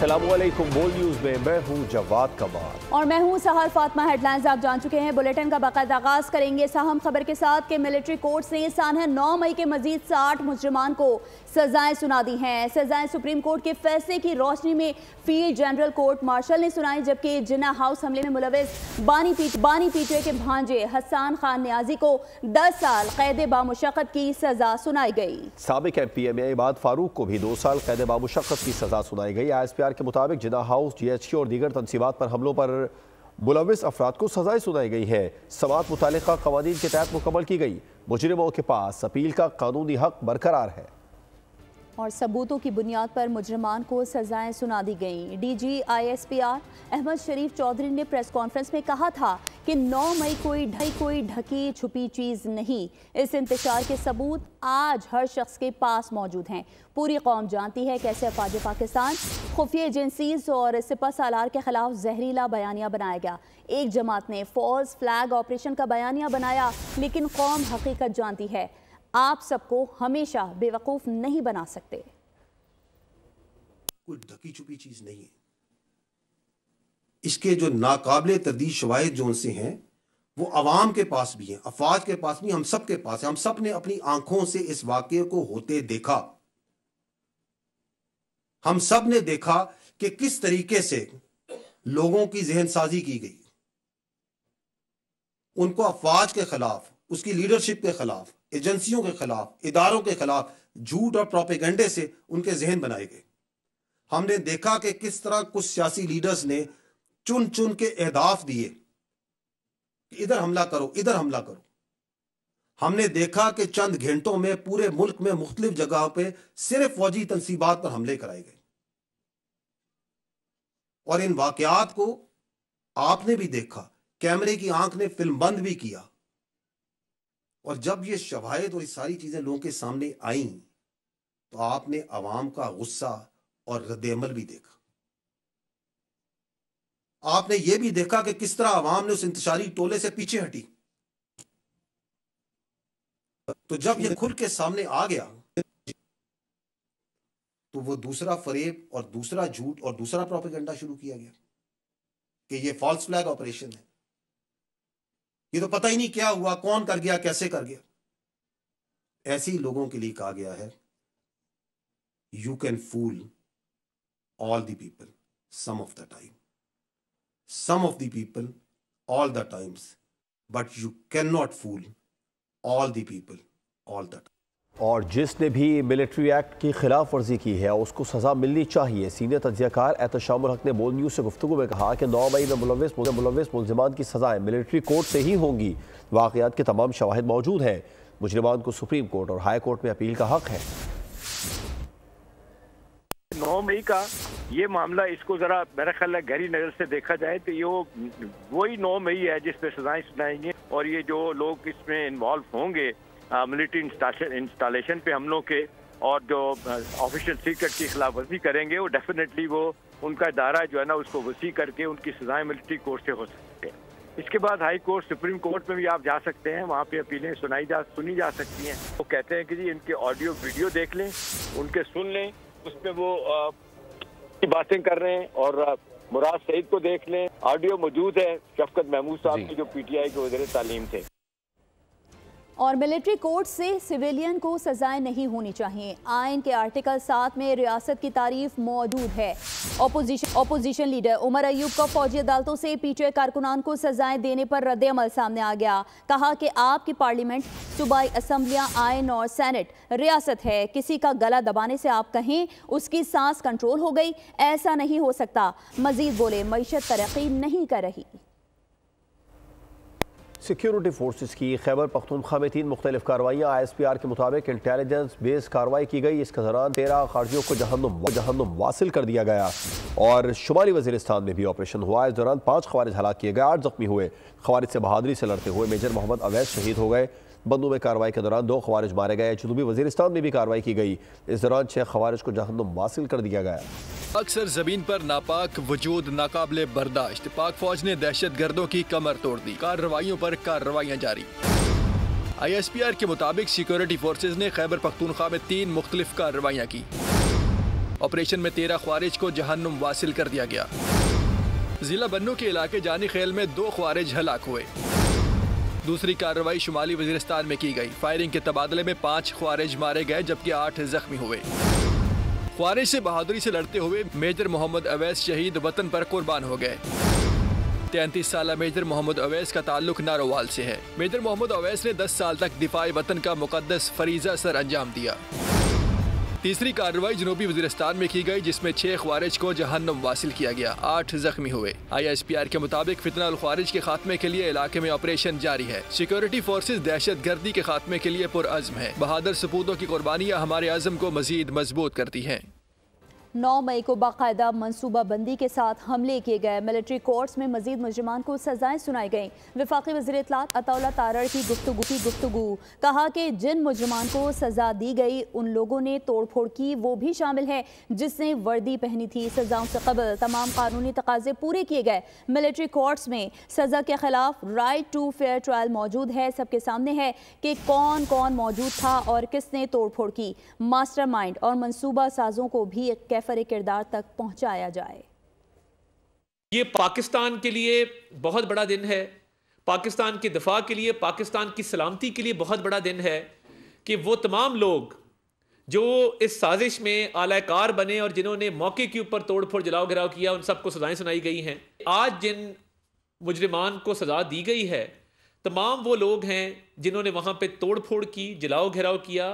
अस्सलामुअलैकुम। बोल न्यूज में मैं हूं जवाद कमाल और मैं हूं सहर फातिमा। हेडलाइंस आप जान चुके हैं। बुलेटिन का बाकायदा आगाज करेंगे अहम खबर के साथ कि मिलिट्री कोर्ट ने सानह 9 मई के मजीद 60 मुजरिमान को सजाएं सुना दी हैं। सजाएं सुप्रीम कोर्ट के फैसले की रोशनी में फील्ड जनरल कोर्ट मार्शल ने सुनाई, जबकि जिन्ना हाउस हमले में मुलविस बानी पीटीए के भांजे हसन खान नियाजी को 10 साल कैद बामुशक्कत की सजा सुनाई गई। साबिक एमपीएम इमाद फारूक को भी 2 साल कैद बामुशक्कत की सजा सुनाई गई। ISPR के मुताबिक जिन्ना हाउस, GHQ और दीगर तंसीबात पर हमलों पर मुलविस अफराद को सजाएं सुनाई गई है। समात मुतालिका कवानीन के तहत मुकम्मल की गई। मुजरिमों के पास अपील का कानूनी हक बरकरार है और सबूतों की बुनियाद पर मुजरिमान को सजाएं सुना दी गईं। DG ISPR अहमद शरीफ चौधरी ने प्रेस कॉन्फ्रेंस में कहा था कि 9 मई कोई ढकी छुपी चीज़ नहीं। इस इंतशार के सबूत आज हर शख्स के पास मौजूद हैं। पूरी कौम जानती है कैसे अफवाज पाकिस्तान, खुफिया एजेंसीज और सिपह सालार के खिलाफ जहरीला बयानिया बनाया गया। एक जमात ने फॉल्स फ्लैग ऑपरेशन का बयानिया बनाया, लेकिन कौम हकीकत जानती है। आप सबको हमेशा बेवकूफ नहीं बना सकते। कोई ढकी छुपी चीज नहीं है। इसके जो नाकाबिले तरदीद शवाहिद जो उनसे हैं वो अवाम के पास भी हैं, अफवाज के पास भी, हम सब के पास है। हम सब ने अपनी आंखों से इस वाकये को होते देखा। हम सब ने देखा कि किस तरीके से लोगों की जहन साजी की गई, उनको अफवाज के खिलाफ, उसकी लीडरशिप के खिलाफ, एजेंसियों के खिलाफ, इदारों के खिलाफ झूठ और प्रोपेगेंडे से उनके जहन बनाए गए। हमने देखा कि किस तरह कुछ सियासी लीडर्स ने चुन चुन के अहदाफ दिए कि इधर हमला करो, इधर हमला करो। हमने देखा कि चंद घंटों में पूरे मुल्क में मुख्तलिफ जगहों पे सिर्फ फौजी तंसीबात पर हमले कराए गए। और इन वाकयात को आपने भी देखा, कैमरे की आंख ने फिल्म बंद भी किया। और जब ये शवाहिद और ये सारी चीजें लोगों के सामने आई तो आपने अवाम का गुस्सा और रद्द-ए-अमल भी देखा। आपने ये भी देखा कि किस तरह अवाम ने उस इंतशारी टोले से पीछे हटी। तो जब ये खुल के सामने आ गया तो वो दूसरा फरेब और दूसरा झूठ और दूसरा प्रोपेगेंडा शुरू किया गया कि ये फॉल्स फ्लैग ऑपरेशन है, ये तो पता ही नहीं क्या हुआ, कौन कर गया, कैसे कर गया। ऐसे ही लोगों के लिए कहा गया है, you can fool all the people some of the time, some of the people all the times, but you can not fool all the people all the time. और जिसने भी मिलिट्री एक्ट की खिलाफ वर्जी की है उसको सजा मिलनी चाहिए। सीनियर तज्जियाकार एहतशामुल हक ने बोल न्यूज से गुफ्तगू में कहा कि 9 मई में मुलविस मुलजिमान की सजाएं मिलिट्री कोर्ट से ही होंगी। वाक़यात के तमाम शवाहिद मौजूद हैं। मुजरिमान को सुप्रीम कोर्ट और हाई कोर्ट में अपील का हक है। 9 मई का ये मामला, इसको जरा मेरा ख्याल है गहरी नजर से देखा जाए तो ये वही 9 मई है जिसपे सजाएं सुनाएंगे। और ये जो लोग इसमें इन्वॉल्व होंगे मिलिट्री इंस्टॉलेशन पे हमलों के और जो ऑफिशियल सीक्रेट की खिलाफ वर्जी करेंगे, वो डेफिनेटली वो उनका दायरा जो है ना उसको वसी करके उनकी सजाएं मिलिट्री कोर्ट से हो सकती है। इसके बाद हाई कोर्ट, सुप्रीम कोर्ट में भी आप जा सकते हैं, वहाँ पे अपीलें सुनी जा सकती हैं। वो कहते हैं कि जी इनके ऑडियो वीडियो देख लें, उनके सुन लें, उसमें वो बातें कर रहे हैं। और मुराद सईद को देख लें, ऑडियो मौजूद है शफकत महमूद साहब की जो PTI के वज़ीर तालीम थे। और मिलिट्री कोर्ट से सिविलियन को सजाएं नहीं होनी चाहिए। आइन के आर्टिकल 7 में रियासत की तारीफ मौजूद है। ओपोजिशन लीडर उमर अयूब का फौजी अदालतों से PTI कारकुनान को सजाएं देने पर रद्द अमल सामने आ गया। कहा कि आपकी पार्लियामेंट, सूबाई असम्बलियाँ, आइन और सेनेट रियासत है। किसी का गला दबाने से आप कहें उसकी सांस कंट्रोल हो गई, ऐसा नहीं हो सकता। मजीद बोले, मईशत तरक्की नहीं कर रही। सिक्योरिटी फोर्सेस की खैबर पख्तूनख्वा में 3 मुख्तलिफ कार्रवाइयाँ। ISPR के मुताबिक इंटेलिजेंस बेस कार्रवाई की गई। इसके दौरान 13 खारजियों को जहन्नुम वासिल कर दिया गया और शुमाली वजीरिस्तान में भी ऑपरेशन हुआ। इस दौरान 5 खवारिज हलाक किए गए, 8 जख्मी हुए। खवारिज से बहादुरी से लड़ते हुए मेजर मोहम्मद अवैस शहीद हो गए। बंदू में कार्रवाई के दौरान 2 खवारिज मारे गए। जनूबी वजीरिस्तान में भी कार्रवाई की गई। इस दौरान 6 खवारिज को जहन्नुम वासिल कर दिया गया। अक्सर जमीन पर नापाक वजूद नाकाबिले बर्दाश्त, पाक फौज ने दहशत गर्दों की कमर तोड़ दी। कार्रवाइयों पर कार्रवाइयाँ जारी। ISPR के मुताबिक सिक्योरिटी फोर्सेज ने खैबर पख्तूनख्वा में 3 मुख्तलिफ कार्रवाइयाँ की। ऑपरेशन में 13 ख्वारिज को जहन्नुम वासिल कर दिया गया। जिला बन्नू के इलाके जानी खेल में 2 ख्वारिज हलाक हुए। दूसरी कार्रवाई शुमाली वजीरिस्तान में की गई। फायरिंग के तबादले में 5 ख्वारिज मारे गए जबकि 8 जख्मी हुए। ख्वारिज से बहादुरी से लड़ते हुए मेजर मोहम्मद अवैस शहीद वतन पर कुर्बान हो गए। 33 साल मेजर मोहम्मद अवैस का ताल्लुक नारोवाल से है। मेजर मोहम्मद अवैस ने 10 साल तक दिफाई वतन का मुकद्दस फरीजा सर अंजाम दिया। तीसरी कार्रवाई जनूबी वजीरिस्तान में की गई जिसमें 6 ख्वारिज को जहन्नुम वासिल किया गया। 8 जख्मी हुए। ISPR के मुताबिक फितना अल ख्वारिज के खात्मे के लिए इलाके में ऑपरेशन जारी है। सिक्योरिटी फोर्सेज दहशत गर्दी के खात्मे के लिए पुरअज़्म है। बहादुर सपूतों की कुर्बानियाँ हमारे अज़्म को मजीद मजबूत करती हैं। 9 मई को बाकायदा मनसूबा बंदी के साथ हमले किए गए। मिलिट्री कोर्ट्स में मजीद मुजरिमान को सजाएं सुनाई गईं। वफाकी वज़ीर इत्तलात अताउल्ला तारड़ की गुफ्तगू कहा कि जिन मुजरिमान को सजा दी गई उन लोगों ने तोड़ फोड़ की, वो भी शामिल है जिसने वर्दी पहनी थी। सजाओं से कबल तमाम कानूनी तकाजे पूरे किए गए। मिलिट्री कोर्ट्स में सजा के खिलाफ राइट टू फेयर ट्रायल मौजूद है। सबके सामने है कि कौन कौन मौजूद था और किसने तोड़ फोड़ की। मास्टरमाइंड और मनसूबा साजों को भी कैफरे किरदार तक पहुंचाया जाए। ये पाकिस्तान के लिए बहुत बड़ा दिन है। पाकिस्तान के दिफा के लिए, पाकिस्तान की सलामती के लिए बहुत बड़ा दिन है कि वो तमाम लोग जो इस साजिश में आलाकार बने और जिन्होंने मौके के ऊपर तोड़ फोड़ जलाओ घिराव किया, उन सबको सजाएं सुनाई गई हैं। आज जिन मुजरिमान को सजा दी गई है तमाम वो लोग हैं जिन्होंने वहाँ पे तोड़ फोड़ की, जलाओ घिराव किया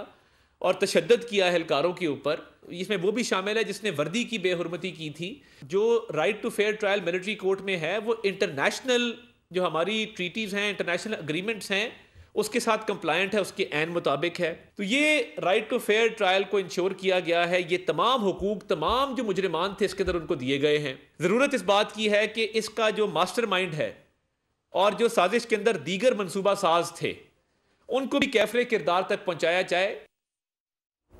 और तशद्दुद किया एहलकारों के ऊपर। इसमें वो भी शामिल है जिसने वर्दी की बेहुरमती की थी। जो right to fair trial military court में है वो इंटरनेशनल जो हमारी ट्रीटीज़ हैं, इंटरनेशनल एग्रीमेंट्स हैं, उसके साथ कंप्लायंट है, उसके ऐन मुताबिक है। तो ये राइट टू फेयर ट्रायल को इंश्योर किया गया है। ये तमाम हुकूक तमाम जो मुजरिमान थे इसके अंदर उनको दिए गए हैं। ज़रूरत इस बात की है कि इसका जो मास्टरमाइंड है और जो साजिश के अंदर दीगर मनसूबा साज थे उनको भी कैफरे किरदार तक पहुँचाया जाए।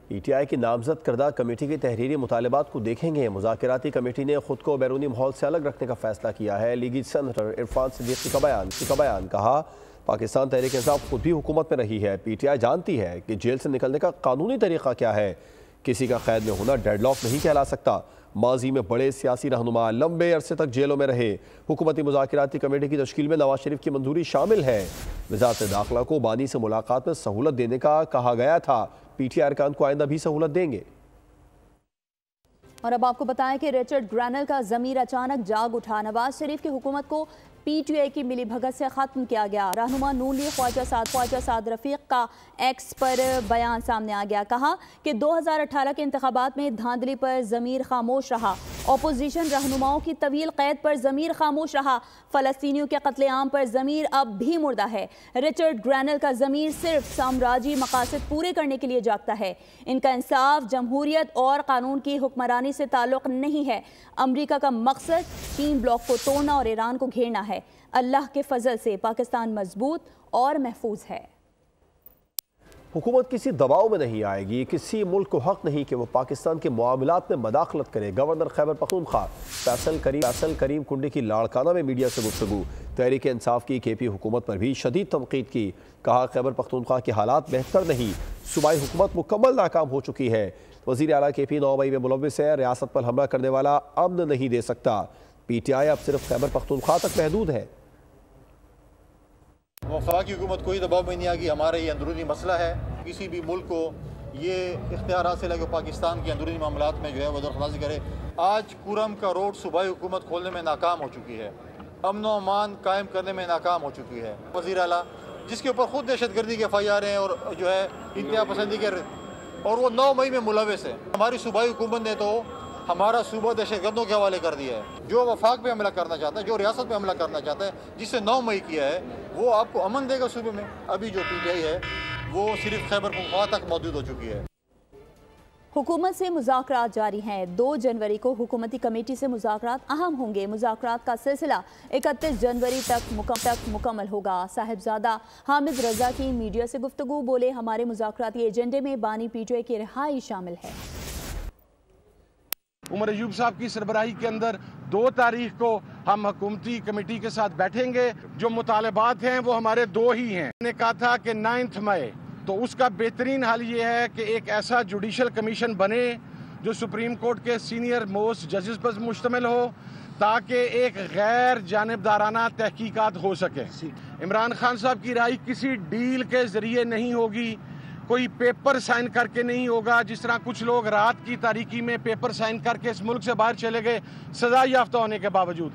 PTI की नामजद करदा कमेटी के तहरीरी मुतालबात को देखेंगे। मुज़ाकराती कमेटी ने खुद को बैरूनी माहौल से अलग रखने का फैसला किया है। लीगी सेनेटर इरफान सिद्दीकी का बयान कहा, पाकिस्तान तहरीक इंसाफ खुद भी हुकूमत में रही है। PTI जानती है कि जेल से निकलने का कानूनी तरीका क्या है। किसी का कैद में होना डेडलॉक नहीं कहला सकता। माजी में बड़े सियासी रहनुमा लंबे अरसे तक जेलों में रहे। हुकूमती मुज़ाकराती कमेटी की तश्कील में नवाज शरीफ की मंजूरी शामिल है। वज़ारत दाखिला को बानी से मुलाकात में सहूलत देने का कहा गया था। PTI अरकान को आइंदा भी सहूलत देंगे। और अब आपको बताएं कि रिचर्ड ग्रैनल का ज़मीर अचानक जाग उठा। नवाज शरीफ की हुकूमत को PTI की मिली भगत से ख़त्म किया गया। रहनुमा नून लीग ख्वाजा साद रफ़ीक का एक्स पर बयान सामने आ गया। कहा कि 2018 के इंतखाबात में धांधली पर ज़मीर खामोश रहा। अपोजिशन रहनुमाओं की तवील कैद पर ज़मीर खामोश रहा। फ़लस्तीनियों के कत्लेआम पर ज़मीर अब भी मुर्दा है। रिचर्ड ग्रैनल का ज़मीर सिर्फ साम्राज्यी मकासद पूरे करने के लिए जागता है। इनका इंसाफ, जमहूरियत और कानून की हुक्मरानी से ताल्लुक़ नहीं है। अमरीका का मकसद चीन ब्लॉक को तोड़ना और ईरान को घेरना है। अल्लाह के फजल से पाकिस्तान मजबूत और महफूज है। हुकूमत किसी दबाव में नहीं आएगी। किसी मुल्क को हक नहीं कि वो पाकिस्तान के मामलात में मदाखलत करे। गवर्नर खैबर पख्तूनख्वा फैसल करीम कुंडी की लाड़काना में मीडिया से गुफ्तगू। तहरीक इंसाफ की KP हुकूमत पर भी शदीद तनकीद की। कहा, खैबर पख्तूनख्वा के हालात बेहतर नहीं, सूबाई हुकूमत मुकम्मल नाकाम हो चुकी है। वज़ीर आला KP 9 मई में मुलव्विस है। रियासत पर हमला करने वाला अमन नहीं दे सकता। PTI अब सिर्फ खैबर पख्तूनख्वा तक महदूद है। वफाकी हुकूमत कोई दबाव में नहीं आएगी। हमारा ये अंदरूनी मसला है। किसी भी मुल्क को ये इख्तियार हासिल है कि पाकिस्तान के अंदरूनी मामलात में जो है वो दखलांजी करे। आज कुरम का रोड सूबाई हुकूमत खोलने में नाकाम हो चुकी है। अमन व अमान कायम करने में नाकाम हो चुकी है। वज़ीर आला जिसके ऊपर खुद दहशतगर्दी के FIR हैं और जो है इंतहा पसंदी के, और वो 9 मई में मुलव्विस है। हमारी सूबाई हुकूमत ने तो हमारा सूबा दहशतगर्दों के हवाले कर दिया है। जो वफाक पे हमला करना चाहता है, जो रियासत पे हमला करना चाहता है, जिससे 9 मई किया है, वो आपको अमन देगा सूबे में। अभी जो PTI है वो सिर्फ खैबर पख्तूनख्वा तक मौजूद हो चुकी है। हुकूमत से मुज़ाकरात जारी हैं। 2 जनवरी को हुकूमती कमेटी से मुज़ाकरात अहम होंगे। मुज़ाकरात का सिलसिला 31 जनवरी तक मुकम्मल होगा। साहिबजादा हामिद रजा की मीडिया से गुफ्तगू। बोले, हमारे मुज़ाकराती एजेंडे में बानी PTI की रिहाई शामिल है। उमर अयूब साहब की सरबराही के अंदर 2 तारीख को हम हुकूमती कमेटी के साथ बैठेंगे। जो मुतालबात हैं वो हमारे 2 ही हैं। मैंने कहा था कि 9 मई, तो उसका बेहतरीन हल ये है कि एक ऐसा जुडिशल कमीशन बने जो सुप्रीम कोर्ट के सीनियर मोस्ट जजेस पर मुश्तमिल हो, ताकि एक गैर जानिबदाराना तहकीकात हो सके। इमरान खान साहब की राय किसी डील के जरिए नहीं होगी, कोई पेपर साइन करके नहीं होगा, जिस तरह कुछ लोग रात की तारीकी में पेपर साइन करके इस मुल्क से बाहर चले गए सजा याफ्ता होने के बावजूद।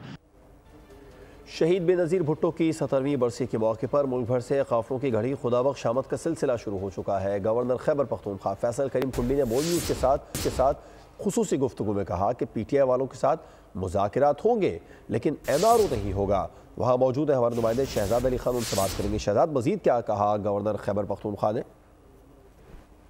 शहीद बेनज़ीर भुट्टो की 70वीं बरसी के मौके पर मुल्क भर से काफिलों की घड़ी खुदाबख्श आमद का सिलसिला शुरू हो चुका है। गवर्नर खैबर पख्तूनख्वा फैसल करीम कुंडी ने बोल न्यूज़ के साथ खुसूसी गुफ्तगू में कहा कि PTI वालों के साथ मुज़ाकिरात होंगे लेकिन MRO नहीं होगा। वहाँ मौजूद है हमारे नुमाइंदे शहजाद अली खान, उनसे बात करेंगे। शहजाद, मजीद क्या कहा गवर्नर खैबर पख्तूनख्वा ने?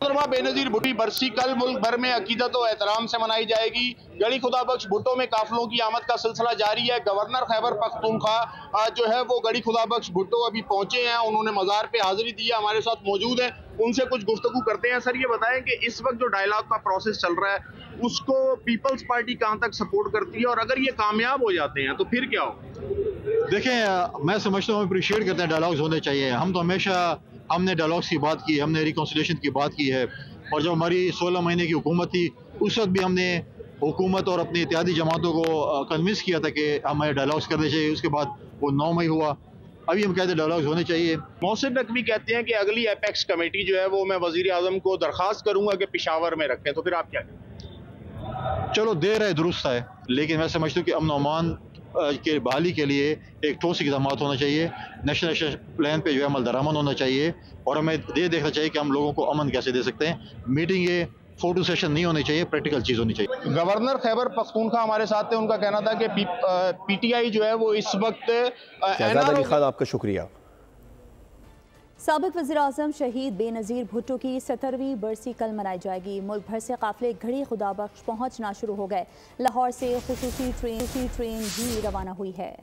बेनज़ीर भुट्टो की बरसी कल मुल्क भर में अकीदत और एहतराम से मनाई जाएगी। गड़ी खुदाबख्श भुट्टो में काफिलों की आमद का सिलसिला जारी है। गवर्नर खैबर पख्तूनख्वा जो है वो गड़ी खुदाबख्श भुट्टो अभी पहुंचे हैं, उन्होंने मज़ार पे हाजिरी दी है, हमारे साथ मौजूद हैं, उनसे कुछ गुफ्तगू करते हैं। सर, ये बताएं कि इस वक्त जो डायलॉग का प्रोसेस चल रहा है उसको पीपल्स पार्टी कहाँ तक सपोर्ट करती है, और अगर ये कामयाब हो जाते हैं तो फिर क्या हो? देखें, मैं समझता हूँ, अप्रिशिएट करते हैं, डायलॉग्स होने चाहिए। हम तो हमेशा हमने डायलॉग्स की बात की, हमने रिकॉन्सिलिएशन की बात की है, और जब हमारी 16 महीने की हुकूमत थी उस वक्त भी हमने हुकूमत और अपनी इत्तेहादी जमातों को कन्विंस किया था कि हमें डायलॉग्स करने चाहिए। उसके बाद वो 9 मई हुआ, अभी हम कहते हैं डायलॉग्स होने चाहिए। मोहसिन नकवी कहते हैं कि अगली एपेक्स कमेटी जो है वो मैं वजीर आजम को दरख्वास्त करूंगा कि पेशावर में रखें, तो फिर आप क्या कहें? चलो, देर है दुरुस्त है, लेकिन मैं समझता हूँ कि अमन अमान के बहाली के लिए एक ठोस इक़दाम होना चाहिए। नेशनल प्लान पे जो है अमल दरामद होना चाहिए, और हमें देखना चाहिए कि हम लोगों को अमन कैसे दे सकते हैं। मीटिंग ये फोटो सेशन नहीं होनी चाहिए, प्रैक्टिकल चीज़ होनी चाहिए। गवर्नर खैबर पख्तूनख्वा हमारे साथ थे, उनका कहना था कि PTI जो है वो इस वक्त शहजाद अली खान, आपका शुक्रिया। साबिक वज़ीर-ए-आज़म शहीद बेनज़ीर भुट्टो की 70वीं बरसी कल मनाई जाएगी। मुल्क भर से काफिले घड़ी खुदाबख्श पहुंचना शुरू हो गए। लाहौर से खुसूसी ट्रेन भी रवाना हुई है।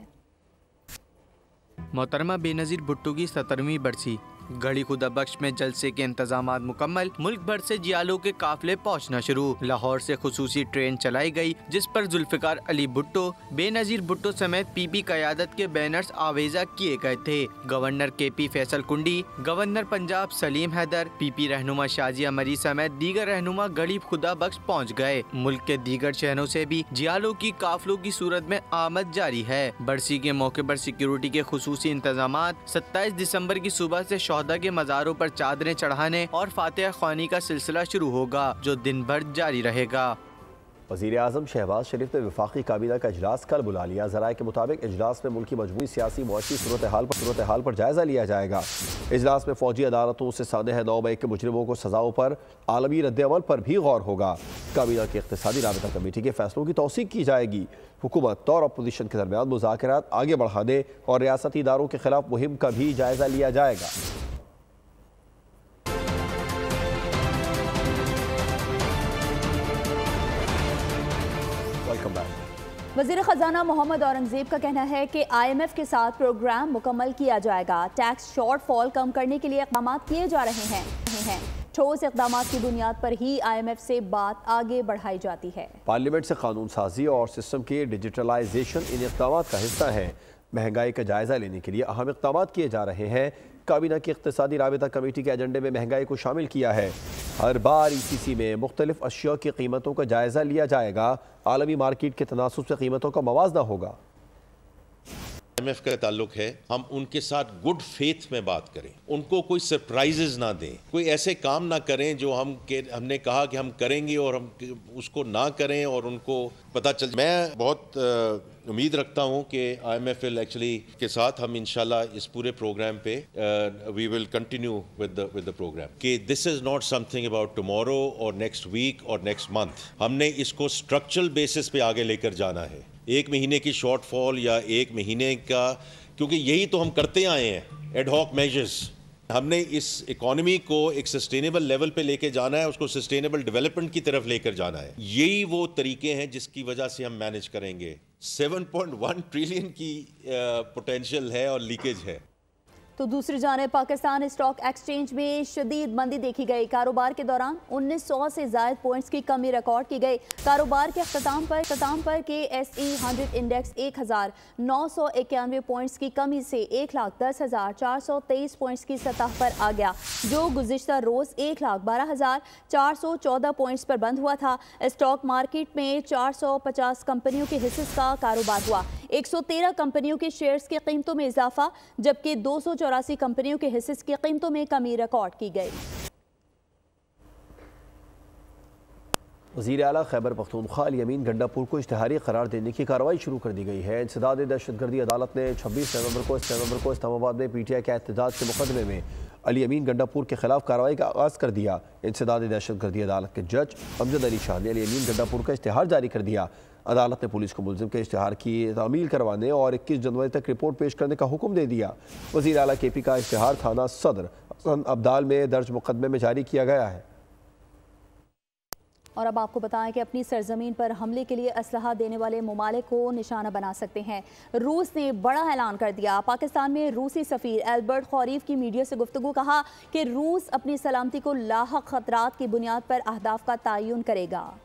मोहतरमा बेनज़ीर भुट्टो की 70वीं बरसी, घड़ी खुदाबख्श में जलसे के इंतजामात मुकम्मल। मुल्क भर से जियालों के काफिले पहुंचना शुरू। लाहौर से खुसूसी ट्रेन चलाई गई जिस पर जुल्फ़िकार अली भुट्टो, बेनज़ीर भुट्टो समेत PP क़यादत के बैनर्स आवेजा किए गए थे। गवर्नर KP फैसल कुंडी, गवर्नर पंजाब सलीम हैदर, PP रहनुमा शाजिया मरी समेत दीगर रहनुमा घड़ी खुदाबख्श पहुँच गए। मुल्क के दीगर शहरों से भी जियालों की काफिलों की सूरत में आमद जारी है। बरसी के मौके पर सिक्योरिटी के खुसूसी इंतजामात। 27 दिसंबर की सुबह से शहदा के मज़ारों पर चादरें चढ़ाने और फातिहा ख्वानी का सिलसिला शुरू होगा, जो दिन भर जारी रहेगा। वज़ीर आज़म शहबाज शरीफ ने वफाकी काबीना का इजलास कल बुला लिया। ज़राए के मुताबिक इजलास में मुल्क की मजमूई सियासी मुआशी सूरत हाल पर जायज़ा लिया जाएगा। इजलास में फौजी अदालतों से सानह 9 मई के मुजरिमों को सजाओं पर आलमी रद्द-ए-अमल पर भी गौर होगा। काबीना की इक़्तिसादी राबता कमेटी के फैसलों की तौसीक की जाएगी। हुकूमत और अपोजिशन के दरमियान मुज़ाकरात आगे बढ़ाने और रियासती इदारों के खिलाफ मुहिम का भी जायज़ा लिया जाएगा। वज़ीर ख़जाना मोहम्मद औरंगज़ेब का कहना है कि IMF के साथ प्रोग्राम मुकम्मल किया जाएगा। टैक्स शॉर्टफॉल कम करने के लिए इक़दाम किए जा रहे हैं। ठोस इक़दाम की बुनियाद पर ही IMF से बात आगे बढ़ाई जाती है। पार्लियामेंट से कानून साजी और सिस्टम की डिजिटलाइजेशन इन इक़दाम का हिस्सा है। महंगाई का जायजा लेने के लिए अहम इक़दाम किए जा रहे हैं। काबीना की इक़्तिसादी राबता कमेटी के एजेंडे में महंगाई को शामिल किया है। हर बार ECC में मुख्तलिफ अशिया की कीमतों का जायजा लिया जाएगा। आलमी मार्केट के तनासुब से कीमतों का मवाजना होगा। IMF का ताल्लुक है, हम उनके साथ गुड फेथ में बात करें, उनको कोई सरप्राइजेज ना दें, कोई ऐसे काम ना करें जो हमने कहा कि हम करेंगे और हम उसको ना करें और उनको पता चल। मैं बहुत उम्मीद रखता हूं कि IMF एक्चुअली के साथ हम इंशाल्लाह इस पूरे प्रोग्राम पे we will continue with the program कि this is not something about tomorrow और नेक्स्ट वीक और नेक्स्ट मंथ। हमने इसको स्ट्रक्चरल बेसिस पे आगे लेकर जाना है। 1 महीने की शॉर्टफॉल या 1 महीने का, क्योंकि यही तो हम करते आए हैं, एडहॉक मेजर्स। हमने इस इकोनॉमी को एक सस्टेनेबल लेवल पे लेके जाना है, उसको सस्टेनेबल डेवलपमेंट की तरफ लेकर जाना है। यही वो तरीके हैं जिसकी वजह से हम मैनेज करेंगे। 7.1 ट्रिलियन की पोटेंशियल है और लीकेज है। तो दूसरी जानिब पाकिस्तान स्टॉक एक्सचेंज में शदीद मंदी देखी गई। कारोबार के दौरान 1900 से ज़ायद पॉइंट्स की कमी रिकॉर्ड की गई। कारोबार के अख्ताम पर KSE 100 इंडेक्स 1991 पॉइंट्स की कमी से 1,10,423 पॉइंट्स की सतह पर आ गया, जो गुज़िश्ता रोज़ 1,12,414 पॉइंट्स पर बंद हुआ था। स्टॉक मार्केट में 450 कंपनियों के हिस्से का कारोबार हुआ। 113 कंपनियों के शेयर्स की कीमतों में इजाफा, जबकि 284 कंपनियों के हिस्से की कीमतों में कमी रिकॉर्ड की गई। वज़ीर आला खैबर पख्तूनख्वा अली अमीन गंडापुर को इश्तिहारी करार देने की कार्रवाई शुरू कर दी गई है। इंसदाद दहशतगर्दी अदालत ने 26 नवंबर को इस्लामाबाद में PTI के एहतजाज के मुकदमे में अली अमीन गंडापुर के खिलाफ कार्रवाई का आगाज़ कर दिया। इंसदाद दहशतगर्दी अदालत के जज अमजद अली शाह ने अली अमीन गंडापुर का इश्तिहार जारी कर दिया। अदालत ने पुलिस को मुलजिम के इश्तिहार की तामील करवाने और 21 जनवरी तक रिपोर्ट पेश करने का हुक्म दे दिया। वज़ीर आला KP का इश्तिहार थाना सदर हसन अब्दाल में दर्ज मुकदमे में जारी किया गया है। और अब आपको बताएं कि अपनी सरजमीन पर हमले के लिए असलहा देने वाले ममालिक को निशाना बना सकते हैं। रूस ने बड़ा ऐलान कर दिया। पाकिस्तान में रूसी सफ़ीर एल्बर्ट खौरीफ की मीडिया से गुफ्तगू, कहा कि रूस अपनी सलामती को लाहक खतरात की बुनियाद पर अहदाफ का तयन करेगा।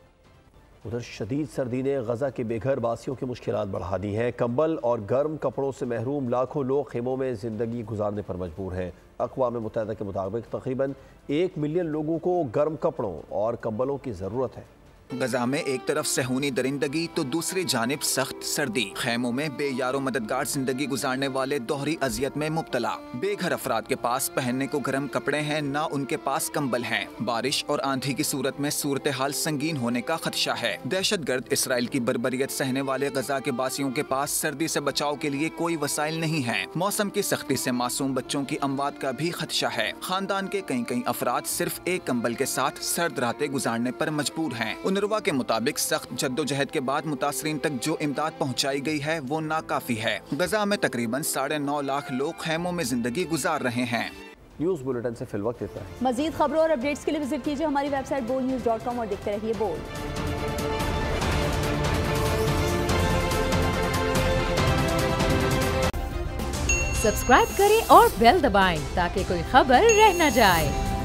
उधर शदीद सर्दी ने गजा के बेघर बासियों की मुश्किलात बढ़ा दी हैं। कंबल और गर्म कपड़ों से महरूम लाखों लोग खेमों में जिंदगी गुजारने पर मजबूर हैं। अक़वाम मुत्तहिदा के मुताबिक तकरीबन 1 मिलियन लोगों को गर्म कपड़ों और कंबलों की ज़रूरत है। गजा में एक तरफ सहूनी दरिंदगी तो दूसरी जानिब सख्त सर्दी। खैमों में बेयारो मददगार जिंदगी गुजारने वाले दोहरी अजियत में मुब्तला। बेघर अफराद के पास पहनने को गर्म कपड़े हैं, ना उनके पास कंबल हैं। बारिश और आंधी की सूरत में सूरत हाल संगीन होने का खदशा है। दहशतगर्द इसराइल की बर्बरियत सहने वाले गजा के बासियों के पास सर्दी से बचाव के लिए कोई वसाइल नहीं है। मौसम की सख्ती से मासूम बच्चों की अमवात का भी खदशा है। खानदान के कई अफराद सिर्फ एक कंबल के साथ सर्द रातें गुजारने पर मजबूर हैं। उनरवा के मुताबिक सख्त जद्दोजहद के बाद मुतासरीन तक जो इमदाद पहुंचाई गई है वो नाकाफी है। गजा में तकरीबन 9.5 लाख लोग खैमों में जिंदगी गुजार रहे हैं। न्यूज़ बुलेटिन से फिलवक्त इतना है। मजीद खबरों और अपडेट्स के लिए विजिट कीजिए हमारी वेबसाइट boldnews.com और देखते रहिए बोल्ड। सब्सक्राइब करें और बेल दबाएं ताकि कोई खबर रह न जाए।